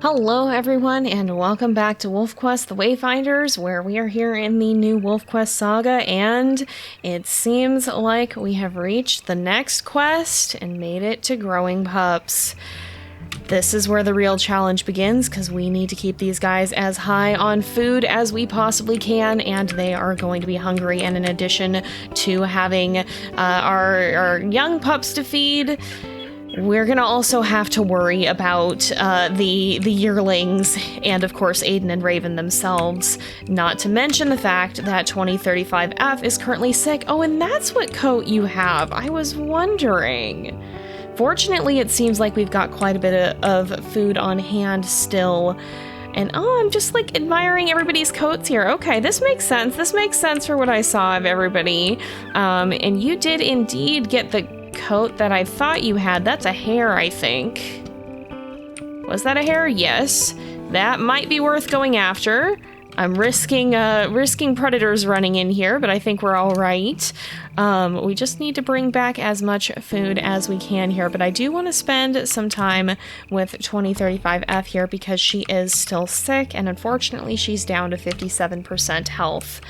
Hello everyone, and welcome back to WolfQuest Wayfinders, where we are here in the new WolfQuest Saga, and it seems like we have reached the next quest and made it to growing pups. This is where the real challenge begins, because we need to keep these guys as high on food as we possibly can, and they are going to be hungry, and in addition to having our young pups to feed, we're gonna also have to worry about the yearlings and, of course, Aden and Raven themselves. Not to mention the fact that 2035F is currently sick. Oh, and that's what coat you have. I was wondering. Fortunately, it seems like we've got quite a bit of food on hand still. And oh, I'm just like admiring everybody's coats here. Okay, this makes sense. This makes sense for what I saw of everybody. And you did indeed get the coat that I thought you had. That's a hare, I think. Was that a hare? Yes. That might be worth going after. I'm risking predators running in here, but I think we're all right. We just need to bring back as much food as we can here, but I do want to spend some time with 2035F here because she is still sick, and unfortunately she's down to 57% health.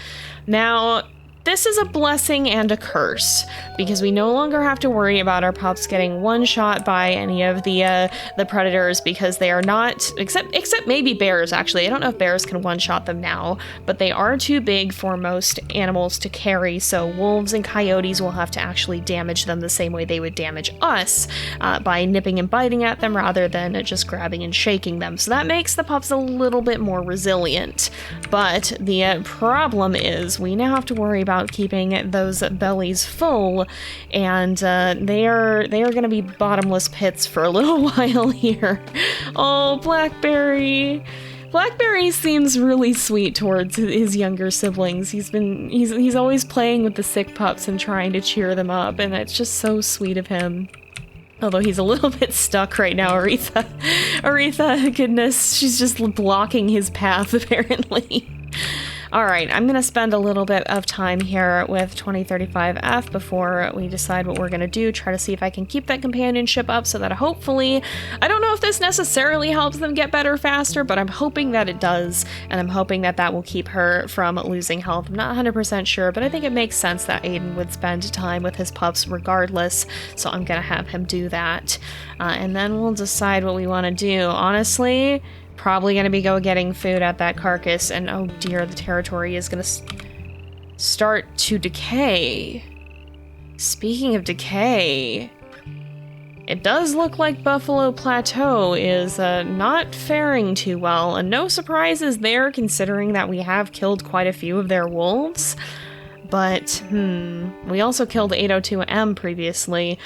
Now, this is a blessing and a curse, because we no longer have to worry about our pups getting one-shot by any of the predators, because they are not, except maybe bears, actually. I don't know if bears can one-shot them now, but they are too big for most animals to carry, so wolves and coyotes will have to actually damage them the same way they would damage us, by nipping and biting at them rather than just grabbing and shaking them. So that makes the pups a little bit more resilient. But the problem is we now have to worry about keeping those bellies full, and they are going to be bottomless pits for a little while here. Oh, Blackberry seems really sweet towards his younger siblings. He's always playing with the sick pups and trying to cheer them up, and it's just so sweet of him. Although he's a little bit stuck right now, Aretha. Aretha, goodness, she's just blocking his path, apparently. Alright, I'm going to spend a little bit of time here with 2035F before we decide what we're going to do, try to see if I can keep that companionship up so that hopefully, I don't know if this necessarily helps them get better faster, but I'm hoping that it does, and I'm hoping that that will keep her from losing health. I'm not 100% sure, but I think it makes sense that Aden would spend time with his pups regardless, so I'm going to have him do that. And then we'll decide what we want to do. Honestly, probably going to be getting food at that carcass, and oh dear, the territory is going to start to decay. Speaking of decay, it does look like Buffalo Plateau is not faring too well, and no surprises there considering that we have killed quite a few of their wolves. But, we also killed 802M previously,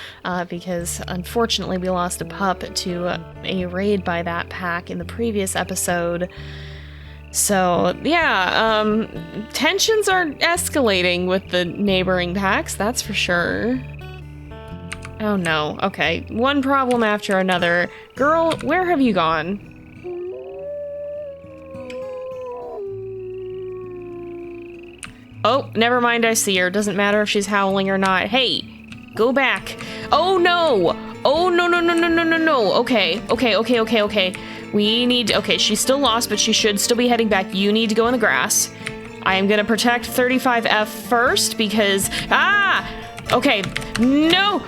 because unfortunately we lost a pup to a raid by that pack in the previous episode. So, yeah, tensions are escalating with the neighboring packs, that's for sure. Oh no, okay, one problem after another. Girl, where have you gone? Oh, never mind, I see her. Doesn't matter if she's howling or not. Hey, go back. Oh no! Oh no no no no no no no. Okay. We need, okay, she's still lost, but she should still be heading back. You need to go in the grass. I am gonna protect 35F first because, okay, no!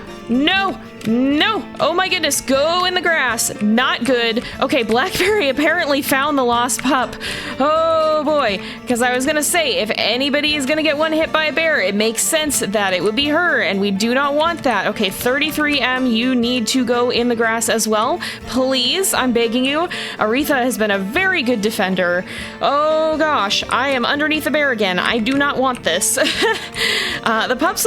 Oh my goodness, go in the grass. Not good. Okay, Blackberry apparently found the lost pup. Oh boy, because I was gonna say, if anybody is gonna get one hit by a bear, it makes sense that it would be her, and we do not want that. Okay, 33M, you need to go in the grass as well. Please, I'm begging you. Aretha has been a very good defender. Oh gosh, I am underneath the bear again. I do not want this. The pups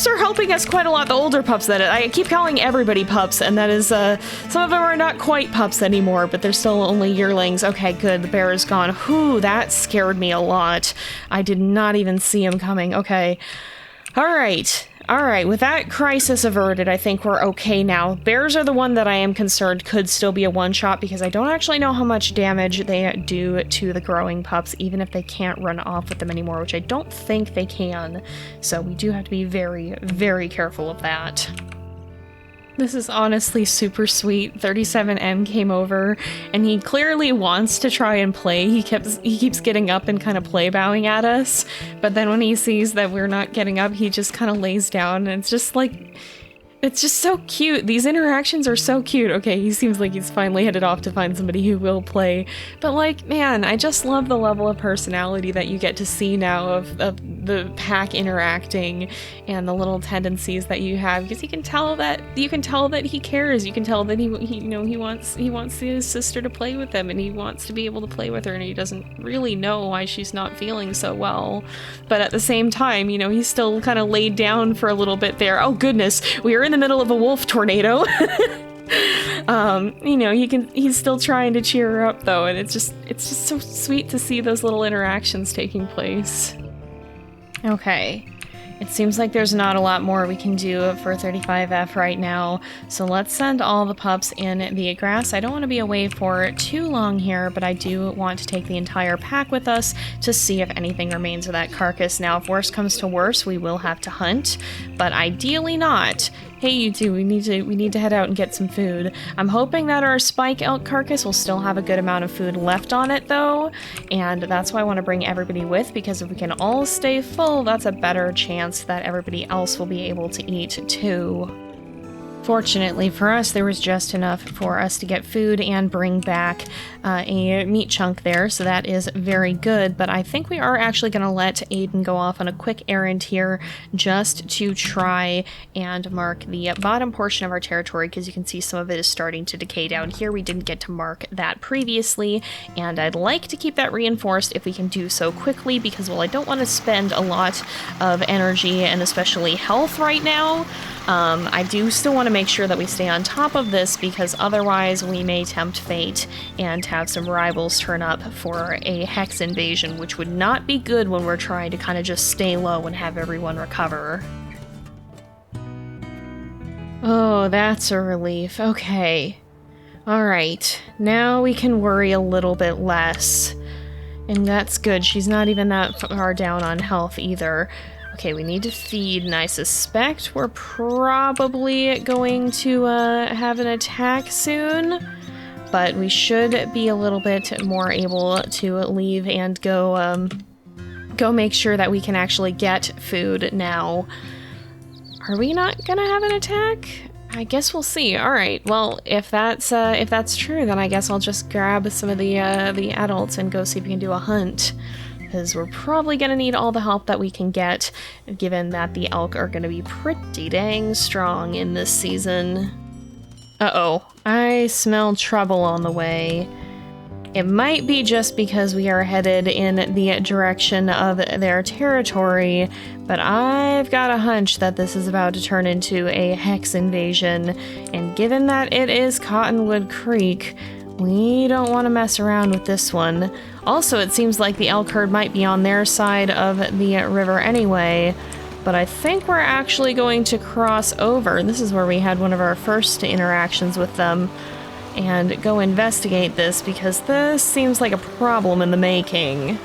are helping us quite a lot, the older pups that I keep calling everybody pups, and that is, some of them are not quite pups anymore, but they're still only yearlings. Okay, good, the bear is gone. Whew, that scared me a lot. I did not even see him coming. Okay. Alright, with that crisis averted, I think we're okay now. Bears are the one that I am concerned could still be a one-shot, because I don't actually know how much damage they do to the growing pups, even if they can't run off with them anymore, which I don't think they can. So we do have to be very, very careful of that. This is honestly super sweet. 37M came over and he clearly wants to try and play. He keeps getting up and kind of play bowing at us, but then when he sees that we're not getting up, he just kind of lays down, and it's just like, it's just so cute. These interactions are so cute. Okay, he seems like he's finally headed off to find somebody who will play. But like, man, I just love the level of personality that you get to see now of the pack interacting and the little tendencies that you have, because you can tell that he cares. You can tell that he wants his sister to play with him, and he wants to be able to play with her, and he doesn't really know why she's not feeling so well. But at the same time, he's still kind of laid down for a little bit there. Oh goodness, we are in the middle of a wolf tornado. He's still trying to cheer her up though, and it's just so sweet to see those little interactions taking place. Okay, it seems like there's not a lot more we can do for 35F right now, so let's send all the pups in the grass. I don't want to be away for too long here, but I do want to take the entire pack with us to see if anything remains of that carcass. Now, if worse comes to worse, we will have to hunt, but ideally not. Hey, you two, we need to head out and get some food. I'm hoping that our spike elk carcass will still have a good amount of food left on it, though, and that's why I want to bring everybody with, because if we can all stay full, that's a better chance that everybody else will be able to eat, too. Fortunately for us, there was just enough for us to get food and bring back a meat chunk there, so that is very good. But I think we are actually going to let Aden go off on a quick errand here just to try and mark the bottom portion of our territory, because you can see some of it is starting to decay down here. We didn't get to mark that previously, and I'd like to keep that reinforced if we can do so quickly, because, well, I don't want to spend a lot of energy and especially health right now. I do still want to make sure that we stay on top of this, because otherwise we may tempt fate and have some rivals turn up for a hex invasion, which would not be good when we're trying to kind of just stay low and have everyone recover. Oh, that's a relief. Okay. Alright, now we can worry a little bit less. And that's good. She's not even that far down on health either. Okay, we need to feed, and I suspect we're probably going to have an attack soon, but we should be a little bit more able to leave and go make sure that we can actually get food now. Are we not gonna have an attack? I guess we'll see. All right. Well, if that's true, then I guess I'll just grab some of the adults and go see if we can do a hunt, because we're probably going to need all the help that we can get, given that the elk are going to be pretty dang strong in this season. Uh-oh, I smell trouble on the way. It might be just because we are headed in the direction of their territory, but I've got a hunch that this is about to turn into a hex invasion, and given that it is Cottonwood Creek, we don't want to mess around with this one. Also, it seems like the elk herd might be on their side of the river anyway, but I think we're actually going to cross over. This is where we had one of our first interactions with them, and go investigate this, because this seems like a problem in the making.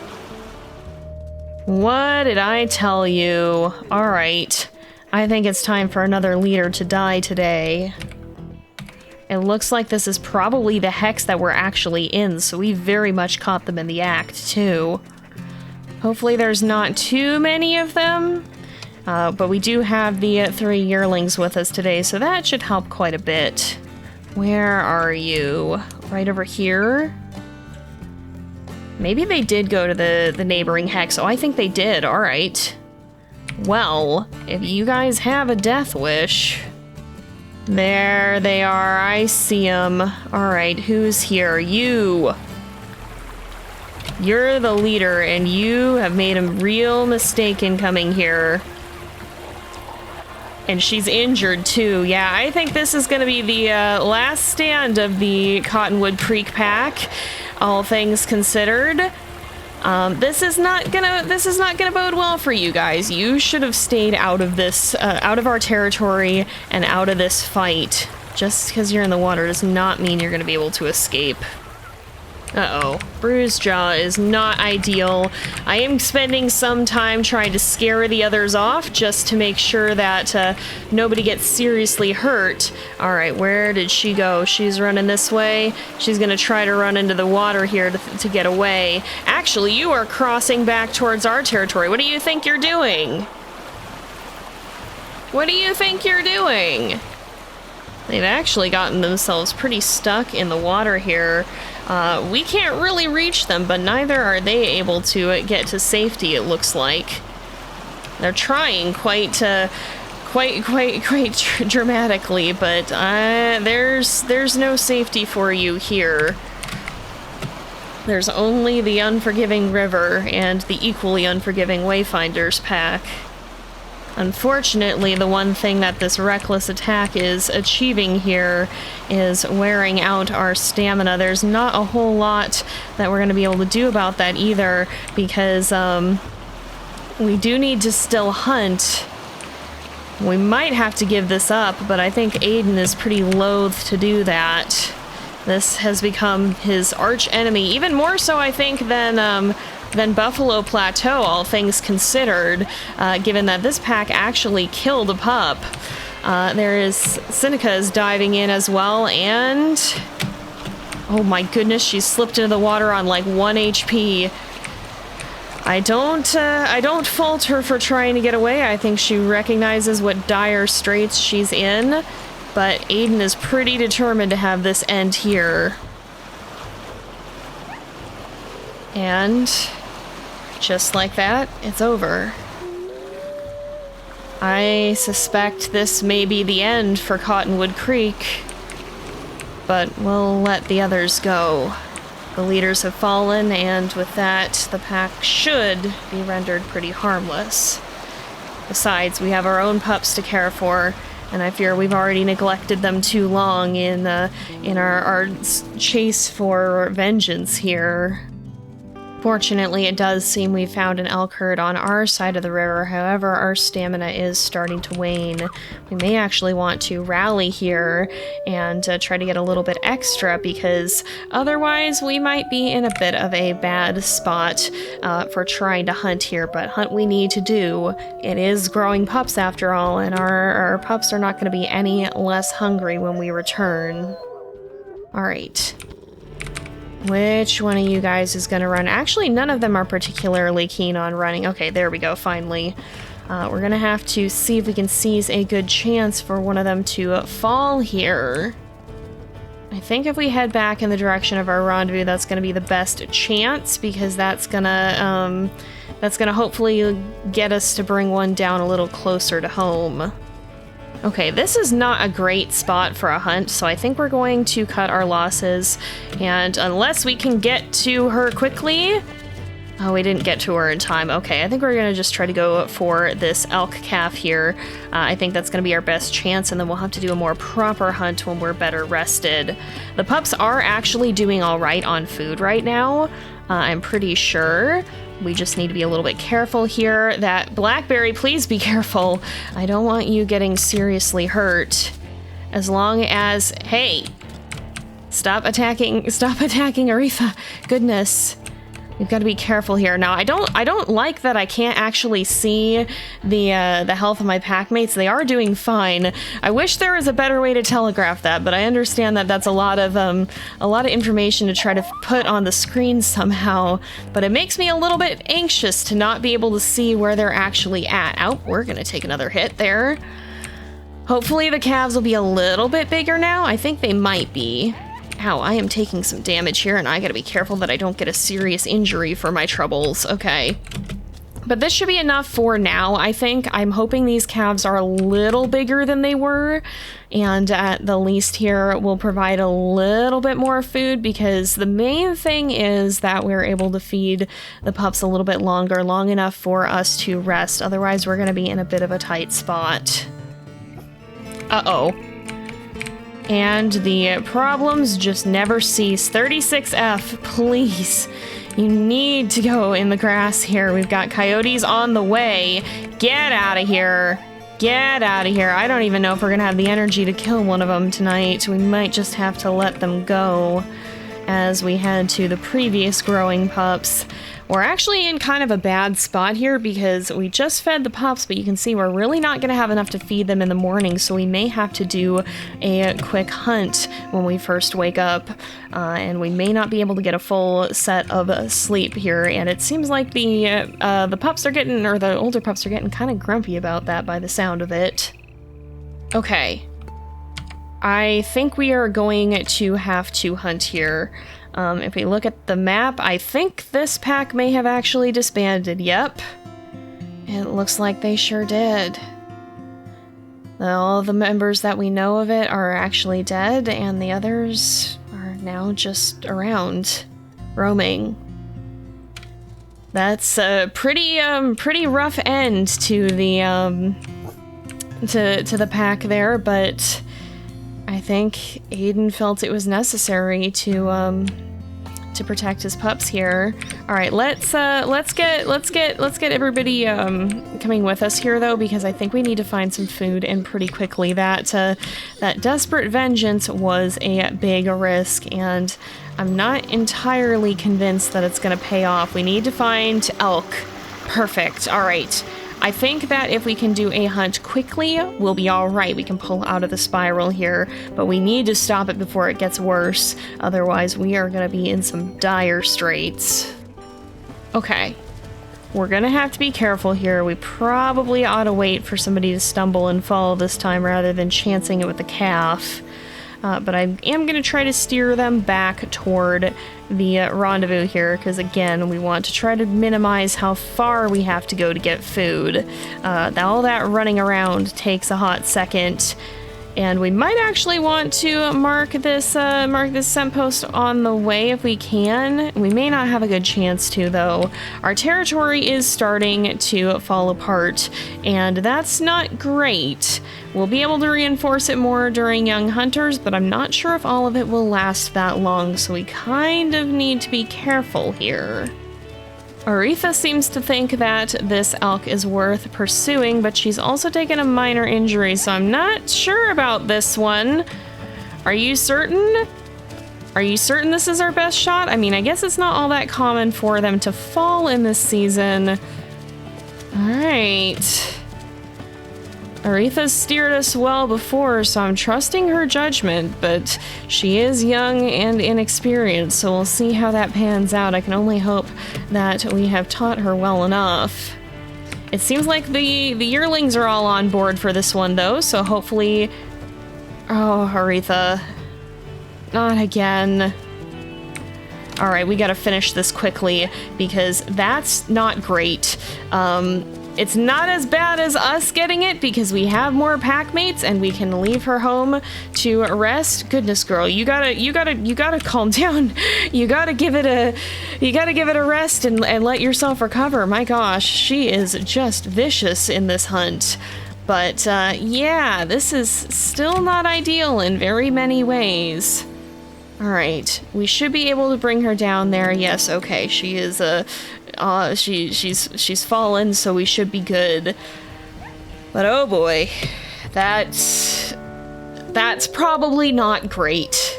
What did I tell you? Alright, I think it's time for another leader to die today. It looks like this is probably the hex that we're actually in, so we very much caught them in the act, too. Hopefully there's not too many of them, but we do have the 3 yearlings with us today, so that should help quite a bit. Where are you? Right over here? Maybe they did go to the neighboring hex. Oh, I think they did. All right. Well, if you guys have a death wish... There they are. I see them. All right, who's here? You. You're the leader, and you have made a real mistake in coming here. And she's injured, too. Yeah, I think this is going to be the last stand of the Cottonwood Creek pack, all things considered. This is not gonna bode well for you guys. You should have stayed out of this, out of our territory and out of this fight. Just because you're in the water does not mean you're gonna be able to escape. Uh-oh. Bruised Jaw is not ideal. I am spending some time trying to scare the others off just to make sure that nobody gets seriously hurt. All right, where did she go? She's running this way. She's gonna try to run into the water here to get away. Actually, you are crossing back towards our territory. What do you think you're doing? What do you think you're doing? They've actually gotten themselves pretty stuck in the water here. We can't really reach them, but neither are they able to get to safety, it looks like. They're trying quite dramatically, but there's no safety for you here. There's only the unforgiving river and the equally unforgiving Wayfinders pack. Unfortunately, the one thing that this reckless attack is achieving here is wearing out our stamina. There's not a whole lot that we're going to be able to do about that either, because we do need to still hunt. We might have to give this up, but I think Aden is pretty loath to do that. This has become his arch enemy, even more so, I think, than Buffalo Plateau, all things considered, given that this pack actually killed a pup. Seneca is diving in as well, and oh my goodness, she slipped into the water on like 1 HP. I don't fault her for trying to get away. I think she recognizes what dire straits she's in, but Aden is pretty determined to have this end here. And just like that, it's over. I suspect this may be the end for Cottonwood Creek, but we'll let the others go. The leaders have fallen, and with that, the pack should be rendered pretty harmless. Besides, we have our own pups to care for, and I fear we've already neglected them too long in our chase for vengeance here. Fortunately, it does seem we found an elk herd on our side of the river. However, our stamina is starting to wane. We may actually want to rally here and try to get a little bit extra, because otherwise we might be in a bit of a bad spot for trying to hunt here. But hunt we need to do. It is growing pups after all, and our pups are not going to be any less hungry when we return. All right. Which one of you guys is going to run? Actually, none of them are particularly keen on running. Okay, there we go, finally. We're going to have to see if we can seize a good chance for one of them to fall here. I think if we head back in the direction of our rendezvous, that's going to be the best chance, because that's going to hopefully get us to bring one down a little closer to home. Okay, this is not a great spot for a hunt, so I think we're going to cut our losses, and unless we can get to her quickly... Oh, we didn't get to her in time. Okay, I think we're gonna just try to go for this elk calf here. I think that's gonna be our best chance, and then we'll have to do a more proper hunt when we're better rested. The pups are actually doing all right on food right now, I'm pretty sure. We just need to be a little bit careful here. That Blackberry, please be careful. I don't want you getting seriously hurt. As long as, hey, stop attacking Aretha. Goodness. We've got to be careful here. Now, I don't like that I can't actually see the health of my pack mates. They are doing fine. I wish there was a better way to telegraph that, but I understand that that's a lot of information to try to put on the screen somehow. But it makes me a little bit anxious to not be able to see where they're actually at. Oh, we're gonna take another hit there. Hopefully the calves will be a little bit bigger now. I think they might be. Ow, I am taking some damage here, and I gotta be careful that I don't get a serious injury for my troubles. Okay. But this should be enough for now, I think. I'm hoping these calves are a little bigger than they were, and at the least here will provide a little bit more food, because the main thing is that we're able to feed the pups a little bit longer, long enough for us to rest. Otherwise, we're gonna be in a bit of a tight spot. Uh-oh. And the problems just never cease. 36F, please. You need to go in the grass here. We've got coyotes on the way. Get out of here. Get out of here. I don't even know if we're gonna have the energy to kill one of them tonight. We might just have to let them go. as we head to the previous growing pups. We're actually in kind of a bad spot here because we just fed the pups, but you can see we're really not going to have enough to feed them in the morning, so we may have to do a quick hunt when we first wake up, and we may not be able to get a full set of sleep here, and it seems like the pups are getting, or the older pups are getting kind of grumpy about that by the sound of it. Okay. I think we are going to have to hunt here. If we look at the map, I think this pack may have actually disbanded. Yep. It looks like they sure did. All the members that we know of it are actually dead, and the others are now just around, roaming. That's a pretty rough end to the, to the pack there, but I think Aden felt it was necessary to protect his pups here. All right, let's get everybody coming with us here though, because I think we need to find some food, and pretty quickly. That desperate vengeance was a big risk, and I'm not entirely convinced that it's gonna pay off. We need to find elk. Perfect. All right. I think that if we can do a hunt quickly, we'll be all right. We can pull out of the spiral here, but we need to stop it before it gets worse. Otherwise, we are going to be in some dire straits. Okay. We're going to have to be careful here. We probably ought to wait for somebody to stumble and fall this time rather than chancing it with the calf. But I am going to try to steer them back toward the rendezvous here, because again, we want to try to minimize how far we have to go to get food. All that running around takes a hot second, and we might actually want to mark this scent post on the way if we can. We may not have a good chance to, though. Our territory is starting to fall apart, and that's not great. We'll be able to reinforce it more during young hunters, but I'm not sure if all of it will last that long, so we kind of need to be careful here. Aretha seems to think that this elk is worth pursuing, but she's also taken a minor injury, so I'm not sure about this one. Are you certain? Are you certain this is our best shot? I mean, I guess it's not all that common for them to fall in this season. All right. Aretha's steered us well before, so I'm trusting her judgment, but she is young and inexperienced, so we'll see how that pans out. I can only hope that we have taught her well enough. It seems like the yearlings are all on board for this one, though, so hopefully... Oh, Aretha. Not again. Alright, we gotta finish this quickly, because that's not great. It's not as bad as us getting it because we have more pack mates and we can leave her home to rest. Goodness, girl, you gotta calm down. You gotta give it a rest and let yourself recover. My gosh, she is just vicious in this hunt. But yeah, this is still not ideal in very many ways. All right, we should be able to bring her down there. Yes, okay, she is she's fallen, so we should be good. But oh boy, that's probably not great.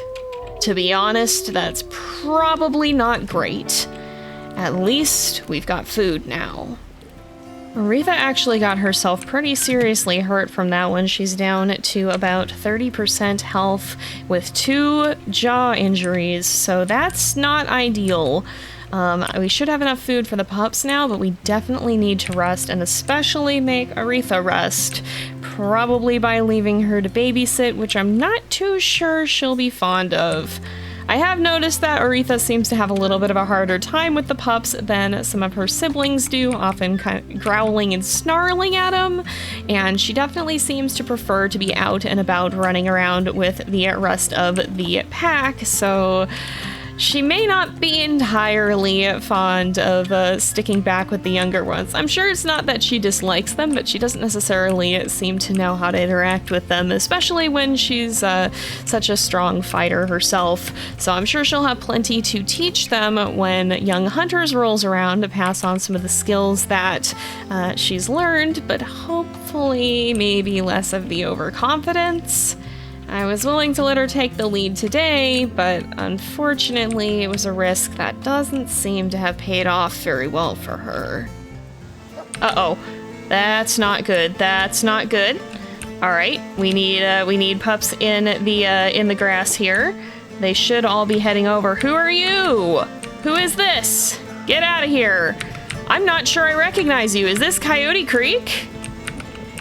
To be honest, that's probably not great. At least we've got food now. Aretha actually got herself pretty seriously hurt from that one. She's down to about 30% health with 2 jaw injuries, so that's not ideal. We should have enough food for the pups now, but we definitely need to rest, and especially make Aretha rest. Probably by leaving her to babysit, which I'm not too sure she'll be fond of. I have noticed that Aretha seems to have a little bit of a harder time with the pups than some of her siblings do, often kind of growling and snarling at them, and she definitely seems to prefer to be out and about running around with the rest of the pack, so she may not be entirely fond of sticking back with the younger ones. I'm sure it's not that she dislikes them, but she doesn't necessarily seem to know how to interact with them, especially when she's such a strong fighter herself. So I'm sure she'll have plenty to teach them when Young Hunters rolls around to pass on some of the skills that she's learned, but hopefully maybe less of the overconfidence. I was willing to let her take the lead today, but unfortunately it was a risk that doesn't seem to have paid off very well for her. Uh-oh. That's not good. That's not good. All right, we need pups in the grass here. They should all be heading over. Who are you? Who is this? Get out of here. I'm not sure I recognize you. Is this Coyote Creek?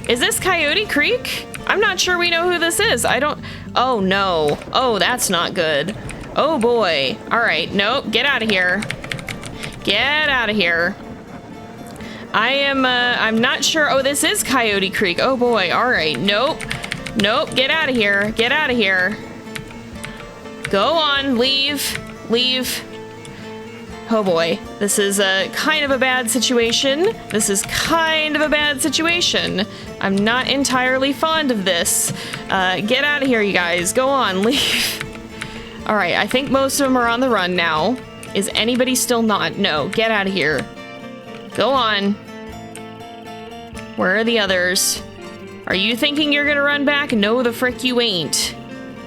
Is this Coyote Creek? I'm not sure we know who this is. I don't... Oh, no. Oh, that's not good. Oh, boy. All right, nope. Get out of here. Get out of here. I'm not sure. Oh, this is Coyote Creek. Oh, boy. All right. Nope. Nope. Get out of here. Get out of here. Go on. Leave. Leave. Oh, boy. This is kind of a bad situation. This is kind of a bad situation. I'm not entirely fond of this. Get out of here, you guys. Go on. Leave. All right. I think most of them are on the run now. Is anybody still not? No. Get out of here. Go on. Where are the others? Are you thinking you're gonna run back? No, the frick you ain't.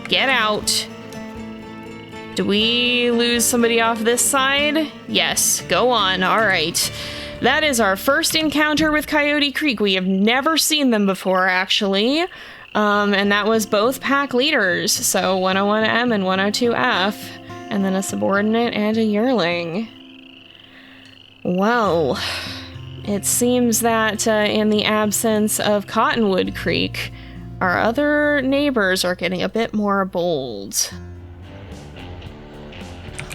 Get out. Do we lose somebody off this side? Yes, go on. All right. That is our first encounter with Coyote Creek. We have never seen them before, actually. And that was both pack leaders. So 101M and 102F. And then a subordinate and a yearling. Well, it seems that in the absence of Cottonwood Creek, our other neighbors are getting a bit more bold.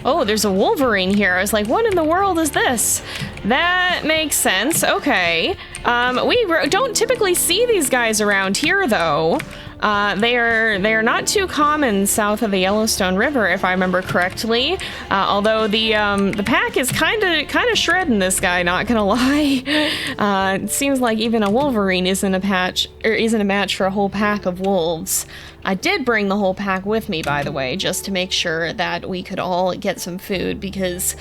Oh, there's a Wolverine here. I was like, what in the world is this? That makes sense. Okay. We don't typically see these guys around here, though. They are not too common south of the Yellowstone River, if I remember correctly. Although the pack is kind of shredding this guy, not gonna lie. It seems like even a Wolverine isn't a match for a whole pack of wolves. I did bring the whole pack with me, by the way, just to make sure that we could all get some food, because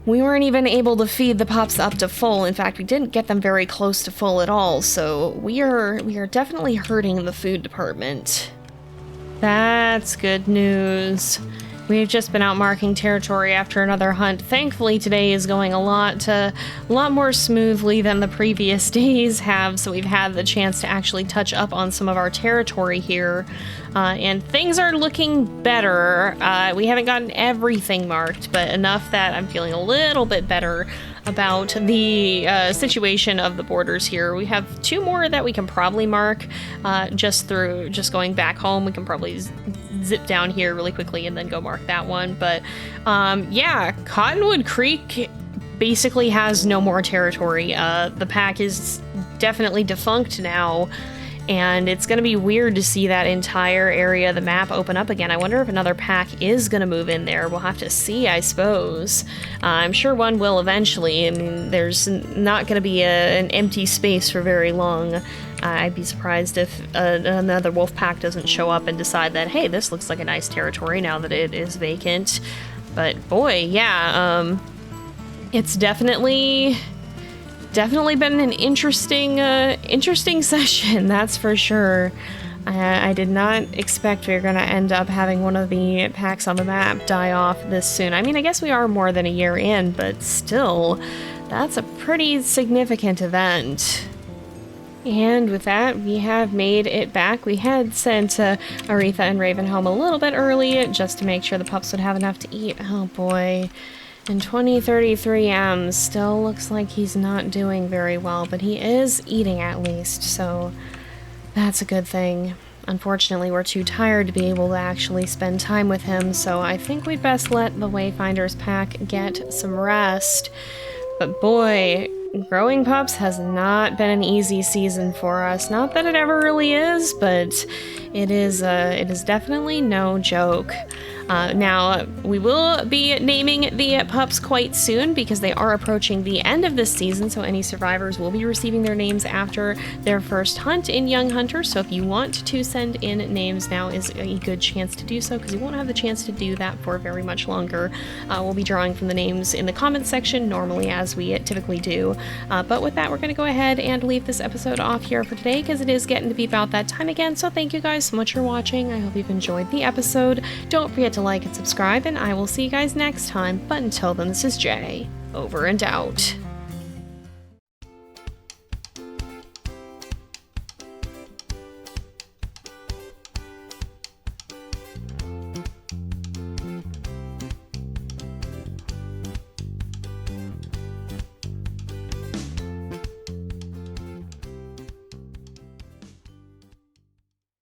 we weren't even able to feed the pups up to full. In fact, we didn't get them very close to full at all, so we are definitely hurting the food department. That's good news. We've just been out marking territory after another hunt. Thankfully, today is going a lot more smoothly than the previous days have, so we've had the chance to actually touch up on some of our territory here, and things are looking better. We haven't gotten everything marked, but enough that I'm feeling a little bit better about the situation of the borders here. We have 2 more that we can probably mark just going back home. We can probably zip down here really quickly and then go mark that one. But yeah, Cottonwood Creek basically has no more territory. The pack is definitely defunct now, and it's going to be weird to see that entire area of the map open up again. I wonder if another pack is going to move in there. We'll have to see, I suppose. I'm sure one will eventually. I mean, there's not going to be an empty space for very long. I'd be surprised if another wolf pack doesn't show up and decide that, hey, this looks like a nice territory now that it is vacant. But boy, yeah, it's definitely been an interesting session, that's for sure. I did not expect we were going to end up having one of the packs on the map die off this soon. I mean, I guess we are more than a year in, but still, that's a pretty significant event. And with that, we have made it back. We had sent Aretha and Raven home a little bit early just to make sure the pups would have enough to eat. Oh boy. And 2033M still looks like he's not doing very well, but he is eating at least, so that's a good thing. Unfortunately, we're too tired to be able to actually spend time with him, so I think we'd best let the Wayfinders pack get some rest. But boy, growing pups has not been an easy season for us. Not that it ever really is, but it is definitely no joke. Now, we will be naming the pups quite soon because they are approaching the end of this season, so any survivors will be receiving their names after their first hunt in Young Hunters. So if you want to send in names, now is a good chance to do so because you won't have the chance to do that for very much longer. We'll be drawing from the names in the comments section normally, as we typically do. But with that, we're going to go ahead and leave this episode off here for today because it is getting to be about that time again. So thank you guys so much for watching. I hope you've enjoyed the episode. Don't forget to like and subscribe, and I will see you guys next time. But until then, this is Jay, over and out.